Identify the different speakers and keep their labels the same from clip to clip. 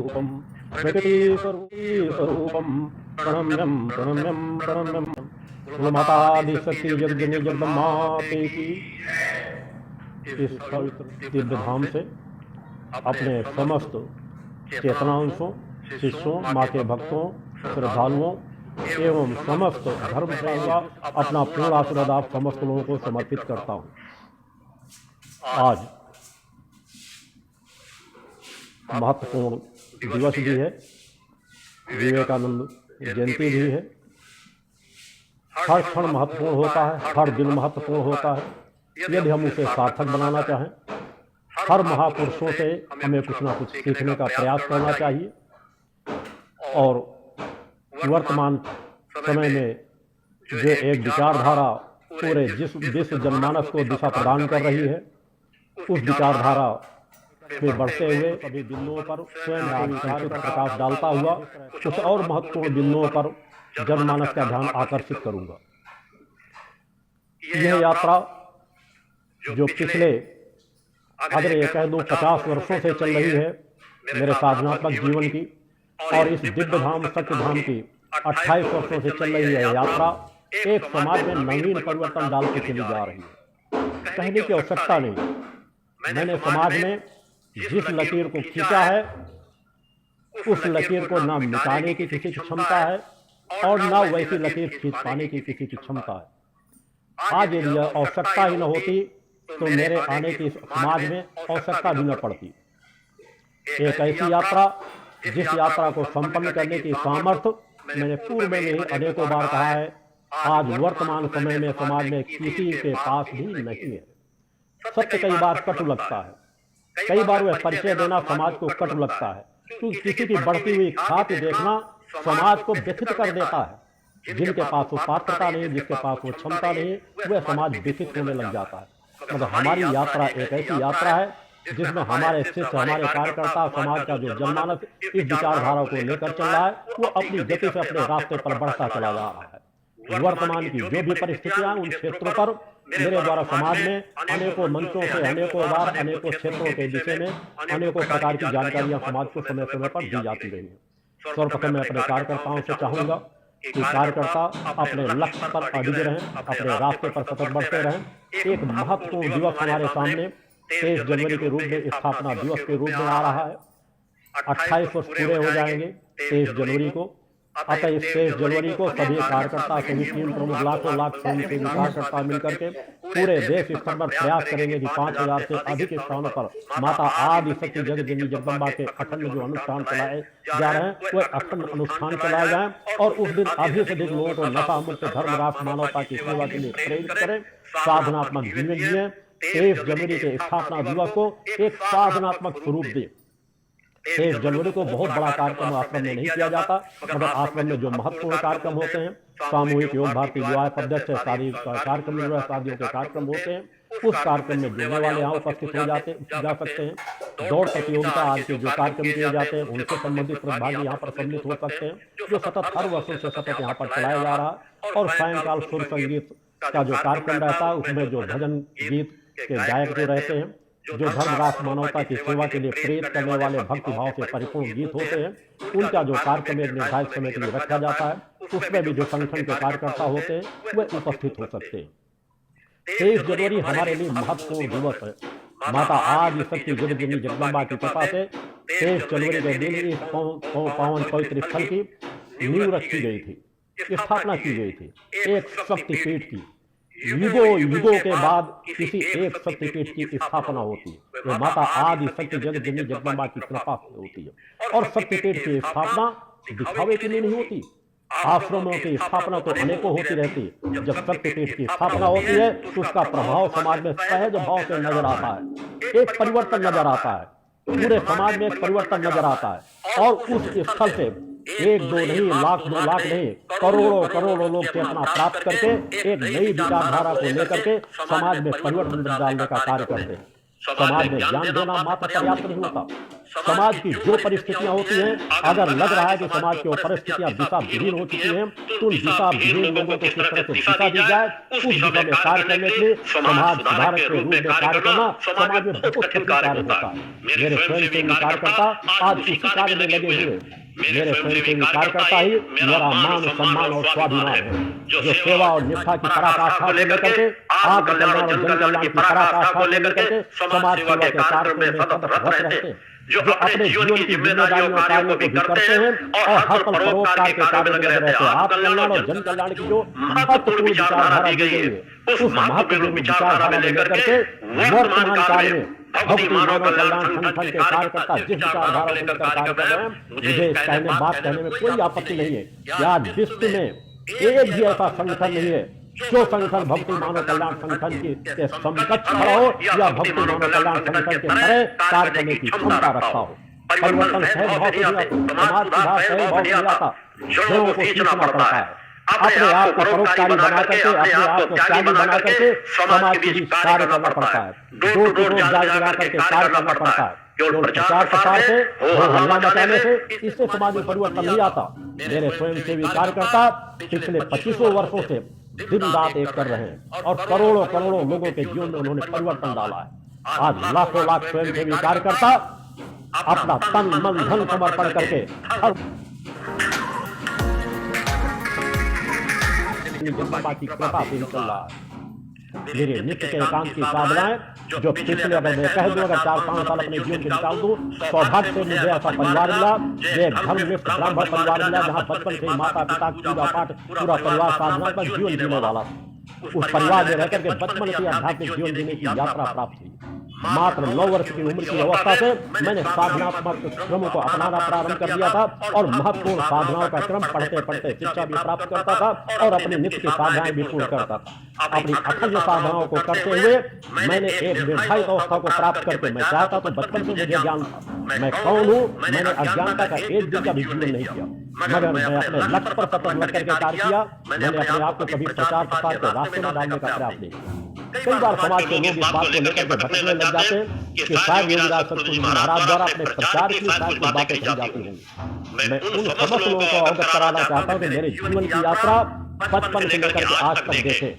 Speaker 1: स्वरूपम प्रकृति स्वरूपम प्रणम्यम प्रणम्यम प्रणम्यम। मातादि शक्ति जगजननी जगदम्बा की इस पवित्र दिव्य धाम से अपने समस्त चेतनांशों, शिष्यों, माँ के भक्तों, श्रद्धालुओं एवं समस्त धर्म का अपना पूर्ण आशीर्वाद आप समस्त लोगों को समर्पित करता हूँ। आज महत्वपूर्ण दिवस भी है, विवेकानंद जयंती भी है। हर क्षण महत्वपूर्ण होता है, हर दिन महत्वपूर्ण होता है यदि हम उसे सार्थक बनाना चाहें। हर महापुरुषों से हमें कुछ ना कुछ सीखने का प्रयास करना चाहिए और वर्तमान समय में जो एक विचारधारा पूरे विश्व जनमानस को दिशा प्रदान कर रही है, उस विचारधारा में बढ़ते हुए सभी बिंदुओं पर स्वयं विचार पर प्रकाश डालता हुआ कुछ और महत्वपूर्ण बिंदुओं पर जनमानस का ध्यान आकर्षित करूंगा। यह यात्रा जो पिछले अगर ये कह दूं 50 वर्षों से चल रही है मेरे साधनात्मक जीवन की, और इस दिव्य धाम सत्य धाम की 28 वर्षों से चल रही है यात्रा, एक समाज में नवीन परिवर्तन डालती चली जा रही है। कहने की आवश्यकता नहीं, मैंने समाज में जिस लकीर को खींचा है उस लकीर को ना मिटाने की किसी की क्षमता है और ना वैसी लकीर खींच पाने की किसी की क्षमता है। आज यदि आवश्यकता ही न होती तो मेरे आने की समाज में आवश्यकता भी न पड़ती। एक ऐसी यात्रा जिस यात्रा को संपन्न करने की सामर्थ्य मैंने पूर्व में ही अनेकों बार कहा है, आज वर्तमान समय में समाज में किसी के पास भी नहीं है। सत्य कई बार कटु लगता है, कई बार वह परिचय देना समाज को कटु लगता है, क्योंकि किसी की बढ़ती हुई ख्याति देखना समाज को व्यथित कर देता है। जिनके पास वो पात्रता नहीं, जिसके पास वो क्षमता नहीं, वह समाज व्यथित होने लग जाता है। मतलब हमारी यात्रा एक ऐसी यात्रा है जिसमें हमारे शिष्य, हमारे कार्यकर्ता, समाज का जो जनमानस इस विचारधारा को लेकर चल रहा है, वो अपनी गति से अपने रास्ते पर बढ़ता चला जा रहा है। वर्तमान की जो भी परिस्थितियां उन क्षेत्रों पर मेरे द्वारा समाज में अनेकों मंचों से अनेकों बार अनेकों क्षेत्रों के विषय में अनेकों प्रकार की जानकारियां समाज को समय समय पर दी जाती रही है। सर्वप्रथम मैं अपने कार्यकर्ताओं से चाहूंगा कि कार्यकर्ता अपने लक्ष्य पर अडिग रहें, अपने रास्ते पर सतत बढ़ते रहें। एक महत्वपूर्ण दिवस हमारे सामने 23 जनवरी के रूप में स्थापना दिवस के रूप में आ रहा है। 28 वर्ष पूरे हो जाएंगे 23 जनवरी को। अतः इस 23 जनवरी को सभी कार्यकर्ता, सभी टीम प्रमुख, लाखों लाख स्वयंसेवी कार्यकर्ता मिलकर के पूरे देश स्तर पर प्रयास करेंगे कि 5000 से अधिक स्थानों पर माता आदि शक्ति जगजननी जगदम्बा के अखंड जो अनुष्ठान चलाए जा रहे हैं वह अखंड अनुष्ठान चलाए जाए और उस दिन अधिक से अधिक लोगों को नशा मुक्त धर्म राष्ट्र मानवता की सेवा के लिए प्रेरित करें, साधनात्मक जीवन जिए। 23 जनवरी के स्थापना दिवस को एक साधनात्मक स्वरूप दे। 23 जनवरी को बहुत बड़ा कार्यक्रम आश्रम में नहीं किया जाता, मगर आश्रम में जो महत्वपूर्ण कार्यक्रम होते हैं, सामूहिक योग भारती युवा अध्यक्ष शादी कार्यक्रम, शादियों के कार्यक्रम होते हैं, उस कार्यक्रम में जुड़ने वाले यहाँ उपस्थित हो जा सकते हैं। दौड़ प्रतियोगिता आज के जो कार्यक्रम किए जाते हैं उनसे संबंधित प्रतिभागी यहाँ पर सम्मिलित हो सकते हैं, जो सतत हर वर्षों से सतत यहाँ पर चलाया जा रहा है। और सायंकाल सुर संगीत का जो कार्यक्रम रहता है उसमें जो भजन गीत के गायक जो रहते हैं, जो धर्म राष्ट्र मानवता की सेवा के लिए प्रेरित करने वाले भक्ति भाव से परिपूर्ण गीत होते हैं, उनका जो कार्यक्रम एक निर्धारित समय के लिए रखा जाता है, उसमें भी जो संगठन के कार्यकर्ता होते हैं वह उपस्थित हो सकते हैं। 23 जनवरी हमारे लिए महत्वपूर्ण दिवस है। माता आदि शक्ति जगजननी जगदम्बा की कृपा से 23 जनवरी के दिन इस पावन पवित्र स्थल की नींव रखी गई थी, स्थापना की गई थी एक शक्तिपीठ की। युगों के बाद किसी एक शक्तिपीठ की स्थापना होती है, वो माता आदि शक्ति जगजननी जगदम्बा की कृपा से होती है। और शक्तिपीठ की स्थापना दिखावे के लिए नहीं होती। आश्रमों की स्थापना तो अनेकों होती रहती है, जब शक्तिपीठ की स्थापना होती है तो उसका प्रभाव समाज में सहज भाव से नजर आता है, एक परिवर्तन नजर आता है, पूरे समाज में एक परिवर्तन नजर आता है। और उस स्थल से एक दो नहीं, लाख दो लाख नहीं, करोड़ों करोड़ों लोग चेतना प्राप्त करके एक नई विचारधारा को लेकर के समाज में परिवर्तन डालने का कार्य करते हैं। समाज में ज्ञान देना मात्र पर्याप्त नहीं होता। समाज की जो परिस्थितियां होती हैं, अगर लग रहा है कि समाज की परिस्थितियां दिशा विहीन हो चुकी हैं, तो उन दिशा विहीन लोगों को किस तरह से दिशा दी जाए, उस दिशा में कार्य करने के लिए समाज सुधारक के रूप में कार्य करना समाज में बहुत कठिन कार्य होता है। मेरे स्वयं से कार्यकर्ता आज उसी कार्य में लगे हुए। मेरे स्वयं से कार्यकर्ता ही मेरा मान सम्मान और स्वाभिमान है, जो सेवा और निष्ठा की पराकाष्ठा को लेकर के, आत्म कल्याण और जन कल्याण की पराकाष्ठा को लेकर के समाज सेवा के कार्य में सतत रत रहते हैं, जो अपने जीवन की जिम्मेदारियों और कार्यों को भी करते हैं और हर पल परोपकार के कार्य में लगे रहते हैं। आत्म कल्याण और जन कल्याण की जो महत्वपूर्ण विचारधारा दी गई है, उस महत्वपूर्ण विचारधारा में लेकर के वर्तमान काल में भक्ति मानव कल्याण संगठन के कार्यकर्ता जिस विचारधारा को लेकर कार्य कर रहे हैं, मुझे इस बात कहने में कोई आपत्ति नहीं है कि आज विश्व में एक भी ऐसा संगठन नहीं है जो संगठन भक्ति मानव कल्याण संगठन के समकक्ष खड़ा हो या भक्ति मानव कल्याण संगठन के तरह कार्य करने की क्षमता रखता हो। परिवर्तन सहज भाव से नहीं आता, समाज सुधार सहज भाव से नहीं आता, लोगों को सीखना पड़ता है। अपने आप को परोपकारी बना करके, अपने आप को त्यागी बना करके समाज के बीच कार्य करना पड़ता है। डोर टू डोर जा करके कार्य करना पड़ता है। केवल प्रचार प्रसार से, हल्ला मचाने से इससे समाज में परिवर्तन नहीं आता। मेरे स्वयंसेवी कार्यकर्ता पिछले 25 वर्षों से दिन रात एक कर रहे हैं और करोड़ों करोड़ों लोगों के जीवन में उन्होंने परिवर्तन डाला है। आज लाखों लाख स्वयंसेवी कार्यकर्ता अपना तन मन धन समर्पण करके की कृपा से चल रहा है। मेरे नित्य के एकांत की साधनाएं जो पिछले, अगर मैं कह दूं, अगर 4-5 साल अपने जीवन के निकाल दूं, सौभाग्य से मुझे ऐसा परिवार मिला, एक धर्मनिष्ठ ब्राह्मण परिवार मिला, जहां बचपन से माता पिता की पूजा पाठ पूरा परिवार साधना पर जीवन जीने वाला। उस परिवार में रहकर के बचपन से आध्यात्मिक जीवन जीने की यात्रा प्राप्त हुई। मात्र 9 वर्ष की उम्र की अवस्था से मैंने साधनात्मक क्रमों को अपनाना प्रारंभ कर दिया था और महत्वपूर्ण साधनाओं का क्रम पढ़ते पढ़ते शिक्षा भी प्राप्त करता था और अपनी नित्य की साधनाएं भी पूर्ण करता था। अपनी अखंड साधनाओं को करते हुए मैंने एक निर्धारित अवस्था को प्राप्त करके, मैं चाहता तो बचपन से मुझे ज्ञान था मैं कौन हूँ। मैंने अज्ञानता का एक दिन का भी जीवन नहीं किया, मगर मैं अपने लक्ष्य पर सतत लग करके कार्य किया। मैंने अपने आप को कभी प्रचार प्रसार के रास्ते में डालने का प्रयास नहीं किया। कई बार समाज के लोग इस बात को लेकर के भटकने लग जाते हैं कि शायद योगीराज सतगुरु महाराज द्वारा अपने प्रचार की शायद कुछ बातें कही जाती होंगी। मैं उन समस्त लोगों को अवगत कराना चाहता हूँ कि मेरे जीवन की यात्रा बचपन से लेकर के आज तक देखे,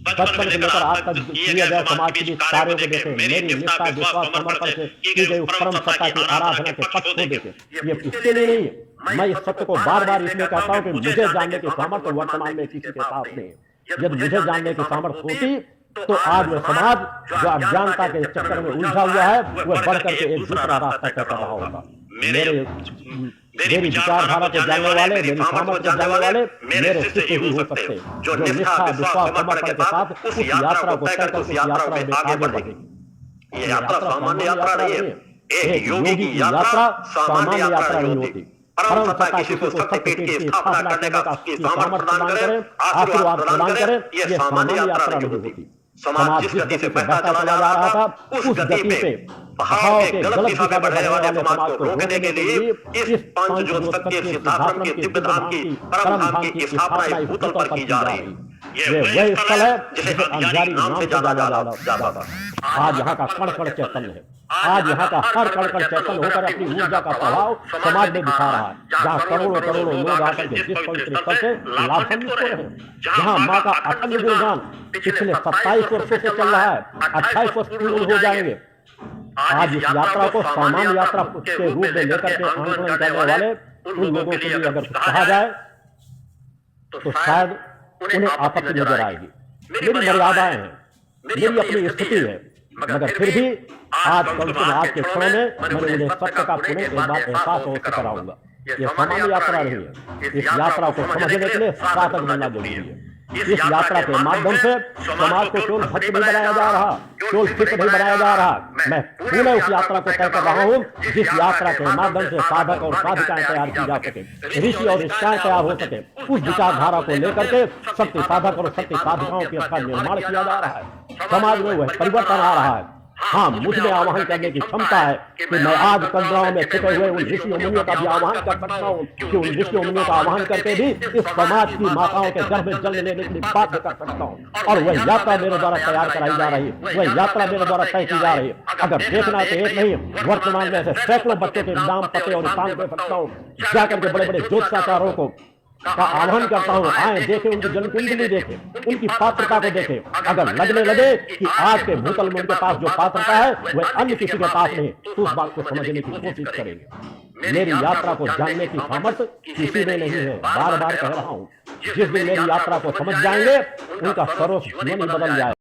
Speaker 1: बचपन से लेकर आज तक किए गए समाज के बीच कार्यों को देखे, मेरी निष्ठा विश्वास समर्पण से की गई परम सत्ता की आराधना के पक्ष को देखे। ये इसके लिए नहीं है, मैं इस सत्य को बार बार इसलिए कहता हूँ कि मुझे जानने की सामर्थ्य वर्तमान में किसी के साथ नहीं है। यदि मुझे जानने की सामर्थ्य होती तो आज वह समाज जो अज्ञानता के चक्कर में उलझा हुआ है वह बढ़ करके एक दूसरा रास्ता तय कर रहा होगा। मेरी विचारधारा को जानने वाले, मेरी सामर्थ्य को जानने वाले मेरे शिष्य ही हो सकते, जो निष्ठा विश्वास समर्पण के साथ उस यात्रा को तय करके उस यात्रा में आगे बढ़ेगी। ये यात्रा सामान्य यात्रा नहीं है। एक योगी की यात्रा सामान्य यात्रा नहीं होती। परम सत्ता किसी को सत्य पीठ की स्थापना करने का सामर्थ्य प्रदान करे, आशीर्वाद प्रदान करे, ये सामान्य यात्रा नहीं होती। समाज जिस गति से बढ़ता चला जा रहा था उस गति पे भाव के गलत दिशा में बढ़ने वाले समाज को रोकने के लिए इस पंच ज्योतिष के सिद्धार्थम के दिव्य धाम की परम धाम की स्थापना इस भूतल पर की जा रही है। ये वह स्थल है जिसे अंजारी नाम से जाना जाता था। आज यहाँ का कण कण चैतन्य है। आज यहाँ का हर कण कण चैतन्य होकर अपनी ऊर्जा का प्रभाव समाज में दिखा रहा है, जहाँ करोड़ों करोड़ों लोग आकर के जिस पवित्र स्थल से लाभान्वित हो रहे हैं, जहाँ माँ का अखंड गुणगान पिछले 27 वर्षों से चल रहा है, 28 वर्ष पूर्ण हो जाएंगे। आज इस यात्रा को सामान्य यात्रा के रूप में लेकर के आंदोलन करने वाले उन लोगों के लिए अगर कहा जाए तो शायद उन्हें आपत्ति नजर आएगी। मेरी मर्यादाएं हैं, मेरी अपनी स्थिति है, मगर फिर भी आज कल से आज के क्षण में मैं उन्हें सत्य का पुनः एक बार एहसास अवश्य कराऊंगा। ये सामान्य यात्रा नहीं है। इस यात्रा को समझने के लिए सार्थक बनना जरूरी है। इस यात्रा के माध्यम से समाज को केवल भक्त नहीं बनाया जा रहा, केवल सिद्ध नहीं बनाया जा रहा, मैं पुनः उस यात्रा को तय कर रहा हूँ जिस यात्रा के माध्यम से साधक और साधिकाएं तैयार की जा सके, ऋषि और ऋषिकाएं तैयार हो सके। उस विचारधारा को लेकर के शक्ति साधक और शक्ति साधिकाओं का निर्माण किया जा रहा है। समाज में वह परिवर्तन आ रहा है। हाँ, मुझ में आवाहन करने की क्षमता है कि मैं आज कलराओं में छिपे हुए उन ऋषियों मुनियों का भी आवाहन कर सकता हूँ, कि उन ऋषियों मुनियों का आवाहन करके भी इस समाज की माताओं के गर्भ में जन्म लेने के लिए बाध्य कर सकता हूँ। और वह यात्रा मेरे द्वारा तैयार कराई जा रही है, वह यात्रा मेरे द्वारा तय की जा रही है। अगर देखना है तो एक नहीं, वर्तमान में ऐसे सैकड़ों बच्चों के नाम, पते और स्थान दे सकता हूँ। जाकर के बड़े बड़े ज्योतिषाचार्यों को का आह्वान करता हूँ, आए देखें, उनकी जन्म कुंडली देखें, उनकी पात्रता को देखें। अगर लगने लगे कि आज के भूतल में उनके पास जो पात्रता है वह अन्य किसी के पास नहीं, तो उस बात को समझने की कोशिश करेंगे। मेरी यात्रा को जानने की सामर्थ्य किसी में नहीं है, बार बार कह रहा हूँ। जिस दिन मेरी यात्रा को समझ जाएंगे उनका सर्वस्व जीवन ही बदल जाए।